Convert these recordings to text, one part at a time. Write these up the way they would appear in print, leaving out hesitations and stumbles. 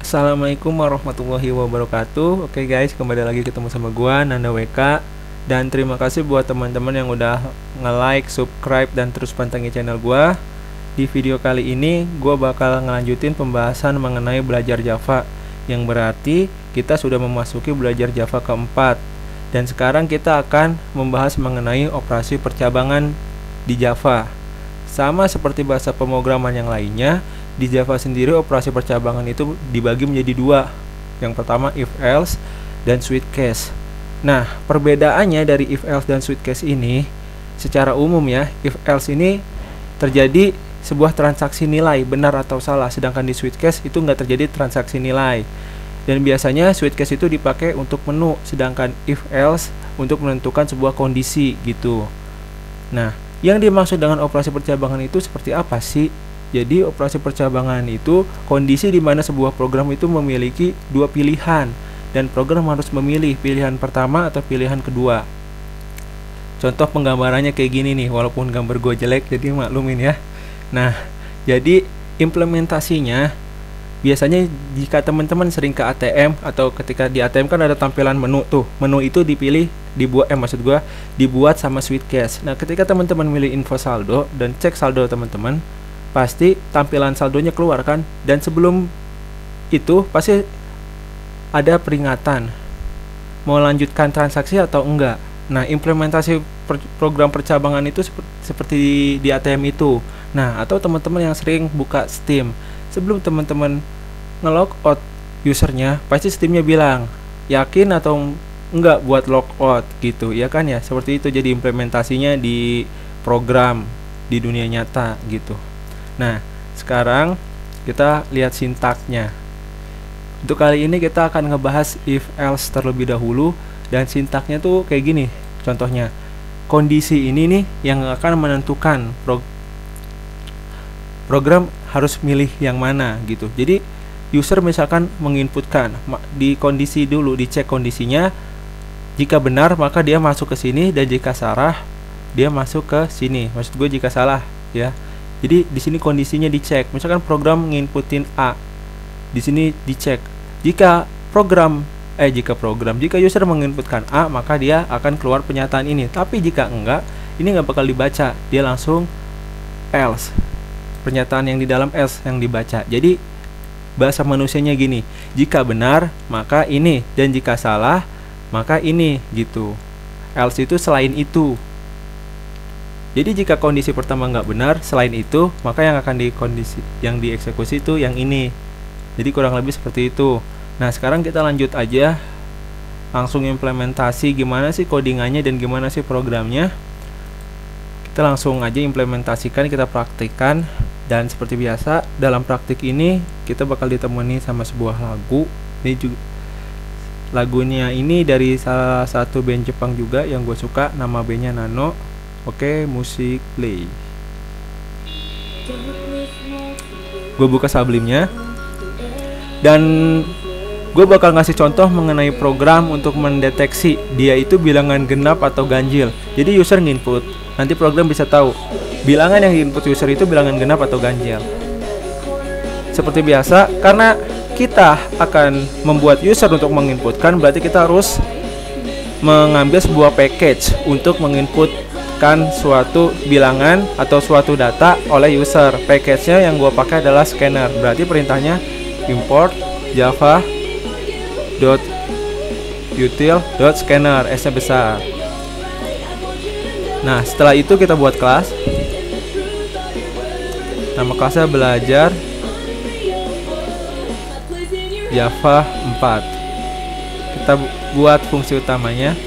Assalamualaikum warahmatullahi wabarakatuh. Oke guys, kembali lagi ketemu sama gua Nanda WK. Dan terima kasih buat teman-teman yang udah nge-like, subscribe, dan terus pantengin channel gua. Di video kali ini gua bakal ngelanjutin pembahasan mengenai belajar Java, yang berarti kita sudah memasuki belajar Java keempat. Dan sekarang kita akan membahas mengenai operasi percabangan di Java. Sama seperti bahasa pemrograman yang lainnya, di Java sendiri operasi percabangan itu dibagi menjadi dua. Yang pertama if else dan switch case. Nah, perbedaannya dari if else dan switch case ini secara umum ya, if else ini terjadi sebuah transaksi nilai benar atau salah, sedangkan di switch case itu nggak terjadi transaksi nilai. Dan biasanya switch case itu dipakai untuk menu, sedangkan if else untuk menentukan sebuah kondisi gitu. Nah, yang dimaksud dengan operasi percabangan itu seperti apa sih? Jadi operasi percabangan itu kondisi di mana sebuah program itu memiliki dua pilihan dan program harus memilih pilihan pertama atau pilihan kedua. Contoh penggambarannya kayak gini nih, walaupun gambar gue jelek jadi maklumin ya. Nah, jadi implementasinya biasanya jika teman-teman sering ke ATM atau ketika di ATM kan ada tampilan menu tuh. Menu itu dipilih, dibuat sama switch case. Nah, ketika teman-teman milih info saldo dan cek saldo teman-teman, pasti tampilan saldonya keluar kan, dan sebelum itu pasti ada peringatan mau lanjutkan transaksi atau enggak. Nah, implementasi program percabangan itu seperti di ATM itu. Nah, atau teman-teman yang sering buka Steam, sebelum teman-teman nge-log out usernya, pasti Steamnya bilang yakin atau enggak buat log out gitu ya kan ya. Seperti itu jadi implementasinya di program di dunia nyata gitu. Nah, sekarang kita lihat sintaksnya. Untuk kali ini kita akan ngebahas if else terlebih dahulu, dan sintaksnya tuh kayak gini. Contohnya, kondisi ini nih yang akan menentukan program harus milih yang mana gitu. Jadi user misalkan menginputkan di kondisi dulu, dicek kondisinya. Jika benar maka dia masuk ke sini, dan jika salah dia masuk ke sini. Maksud gue jika salah ya. Jadi di sini kondisinya dicek. Misalkan program nginputin A, di sini dicek. Jika user menginputkan A, maka dia akan keluar pernyataan ini. Tapi jika enggak, ini nggak bakal dibaca. Dia langsung else. Pernyataan yang di dalam else yang dibaca. Jadi bahasa manusianya gini. Jika benar, maka ini, dan jika salah, maka ini gitu. Else itu selain itu. Jadi jika kondisi pertama nggak benar, selain itu, maka yang akan dieksekusi itu yang ini. Jadi kurang lebih seperti itu. Nah, sekarang kita lanjut aja, langsung implementasi gimana sih codingannya dan gimana sih programnya. Kita langsung aja implementasikan, kita praktikkan. Dan seperti biasa, dalam praktik ini kita bakal ditemani sama sebuah lagu. Ini juga lagunya ini dari salah satu band Jepang juga yang gue suka, nama bandnya Nano. Oke, musik play. Gue buka Sublimenya, dan gue bakal ngasih contoh mengenai program untuk mendeteksi dia itu bilangan genap atau ganjil. Jadi user nginput, nanti program bisa tahu bilangan yang diinput user itu bilangan genap atau ganjil. Seperti biasa, karena kita akan membuat user untuk menginputkan, berarti kita harus mengambil sebuah package untuk menginputkan suatu bilangan atau suatu data oleh user. Package-nya yang gua pakai adalah scanner. Berarti perintahnya import java.util.scanner, S-nya besar. Nah, setelah itu kita buat kelas. Nama kelasnya belajar Java 4. Kita buat fungsi utamanya.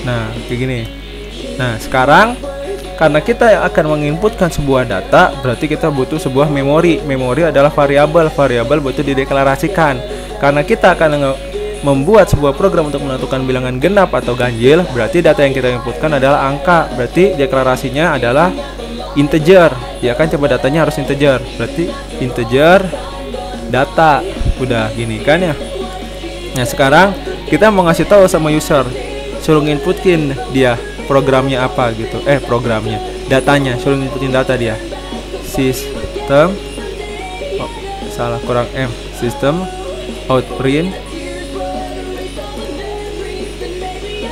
Nah, kayak gini. Nah, sekarang karena kita akan menginputkan sebuah data, berarti kita butuh sebuah memori. Memori adalah variabel. Variabel butuh dideklarasikan. Karena kita akan membuat sebuah program untuk menentukan bilangan genap atau ganjil, berarti data yang kita inputkan adalah angka. Berarti deklarasinya adalah integer. Ya kan, coba datanya harus integer. Berarti integer data. Udah gini kan ya. Nah, sekarang kita mau ngasih tahu sama user, suruh nginputin dia programnya apa gitu. Programnya, datanya, suruh ngikutin data dia. Sistem, oh, salah, kurang M. Sistem out print,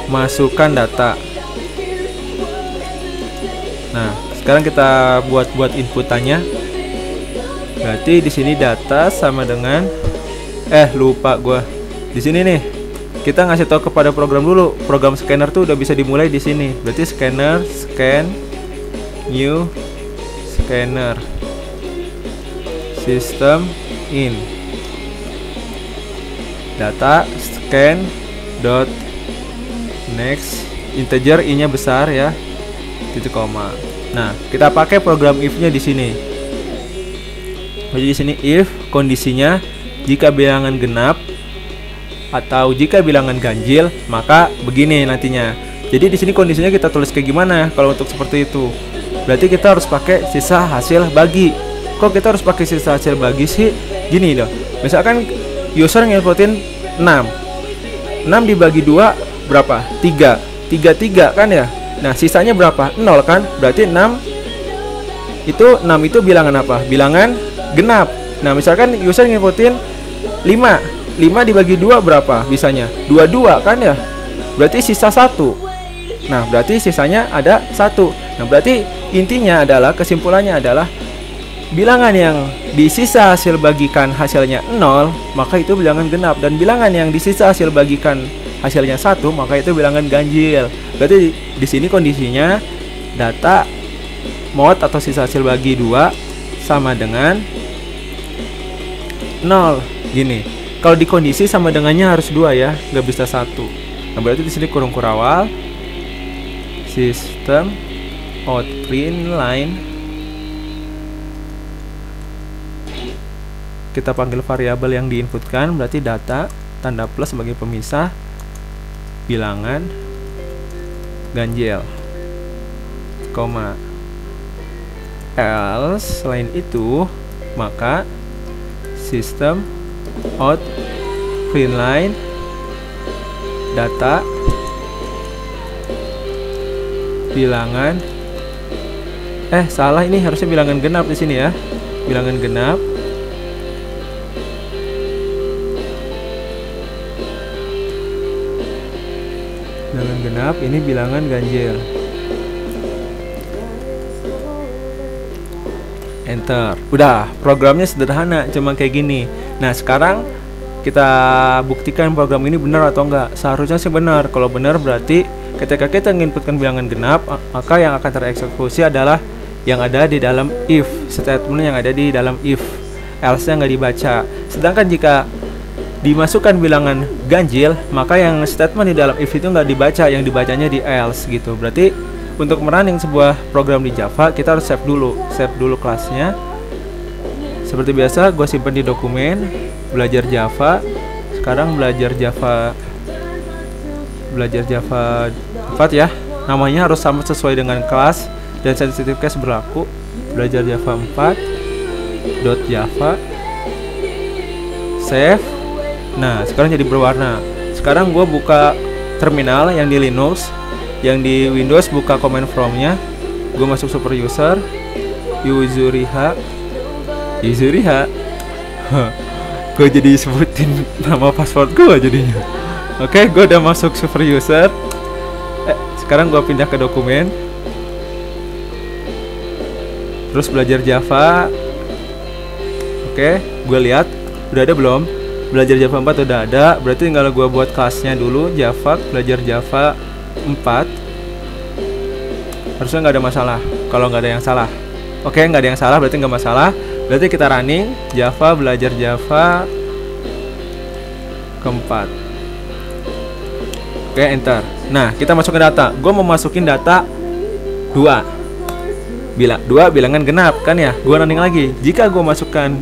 masukkan data. Nah, sekarang kita buat inputannya. Berarti di sini data sama dengan lupa gua. Di sini nih, kita ngasih tahu kepada program dulu. Program scanner tuh udah bisa dimulai di sini. Berarti scanner, scan, new scanner, system in, data scan dot next, integer i-nya besar ya, titik koma. Nah, kita pakai program if-nya di sini. Jadi di sini if kondisinya jika bilangan genap atau jika bilangan ganjil, maka begini nantinya. Jadi di sini kondisinya kita tulis kayak gimana kalau untuk seperti itu? Berarti kita harus pakai sisa hasil bagi. Kok kita harus pakai sisa hasil bagi sih? Gini dong. Misalkan user nginputin 6. 6 dibagi 2 berapa? 3 kan ya. Nah, sisanya berapa? 0 kan? Berarti 6 itu bilangan apa? Bilangan genap. Nah, misalkan user nginputin 5 dibagi 2 berapa bisanya? 22 kan ya? Berarti sisa 1. Nah, berarti sisanya ada 1. Nah, berarti intinya adalah, kesimpulannya adalah bilangan yang di sisa hasil bagikan hasilnya 0, maka itu bilangan genap. Dan bilangan yang di sisa hasil bagikan hasilnya 1, maka itu bilangan ganjil. Berarti di sini kondisinya data mod atau sisa hasil bagi 2 sama dengan 0. Gini, kalau di kondisi sama dengannya harus 2 ya, nggak bisa 1. Nah, berarti di sini kurung kurawal system out print line, kita panggil variabel yang diinputkan, berarti data tanda plus sebagai pemisah bilangan ganjil, koma, else selain itu maka system out print line data bilangan salah, ini harusnya bilangan genap di sini ya, bilangan genap ini bilangan ganjil. Enter. Udah, programnya sederhana, cuma kayak gini. Nah, sekarang kita buktikan program ini benar atau enggak. Seharusnya sih benar. Kalau benar berarti ketika kita menginputkan bilangan genap, maka yang akan tereksekusi adalah yang ada di dalam if, statement yang ada di dalam if, else-nya nggak dibaca. Sedangkan jika dimasukkan bilangan ganjil, maka yang statement di dalam if itu nggak dibaca, yang dibacanya di else gitu. Berarti untuk merunning sebuah program di Java, kita harus save dulu kelasnya. Seperti biasa, gue simpan di dokumen belajar Java. Sekarang belajar Java 4 ya. Namanya harus sama sesuai dengan kelas dan sensitive case berlaku. Belajar Java 4 .java save. Nah, sekarang jadi berwarna. Sekarang gue buka terminal yang di Linux, yang di Windows buka command from-nya. Gue masuk super user, Yuzuriha. Gue jadi sebutin nama password gue jadinya. Oke, gue udah masuk super user. Sekarang gue pindah ke dokumen. Terus belajar Java. Oke, gue lihat udah ada belum? Belajar Java 4 udah ada, berarti tinggal gue buat kelasnya dulu, Java, belajar Java 4. Harusnya nggak ada masalah, kalau nggak ada yang salah. Oke, nggak ada yang salah, berarti nggak masalah. Berarti kita running, Java, belajar Java keempat. Oke, enter. Nah, kita masuk ke data. Gue mau masukin data 2. Bilangan genap, kan ya? Gue running lagi. Jika gue masukkan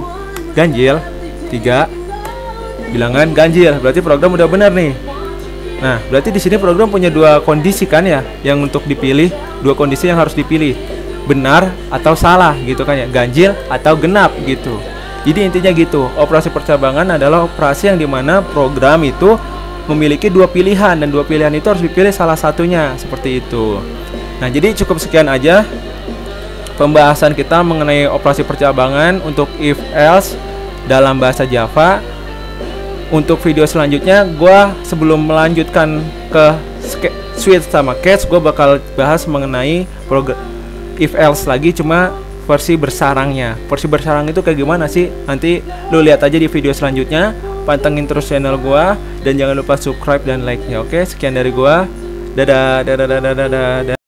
ganjil, 3 bilangan ganjil, berarti program udah benar nih. Nah, berarti di sini program punya 2 kondisi kan ya, yang untuk dipilih, 2 kondisi yang harus dipilih, benar atau salah gitu kan ya, ganjil atau genap gitu. Jadi intinya gitu, operasi percabangan adalah operasi yang dimana program itu memiliki 2 pilihan, dan 2 pilihan itu harus dipilih salah satunya, seperti itu. Nah, jadi cukup sekian aja pembahasan kita mengenai operasi percabangan untuk if else dalam bahasa Java. Untuk video selanjutnya, gua sebelum melanjutkan ke switch sama catch, gua bakal bahas mengenai if else lagi, cuma versi bersarangnya. Versi bersarang itu kayak gimana sih? Nanti lu lihat aja di video selanjutnya. Pantengin terus channel gua dan jangan lupa subscribe dan like-nya. Oke, sekian dari gua. Dadah.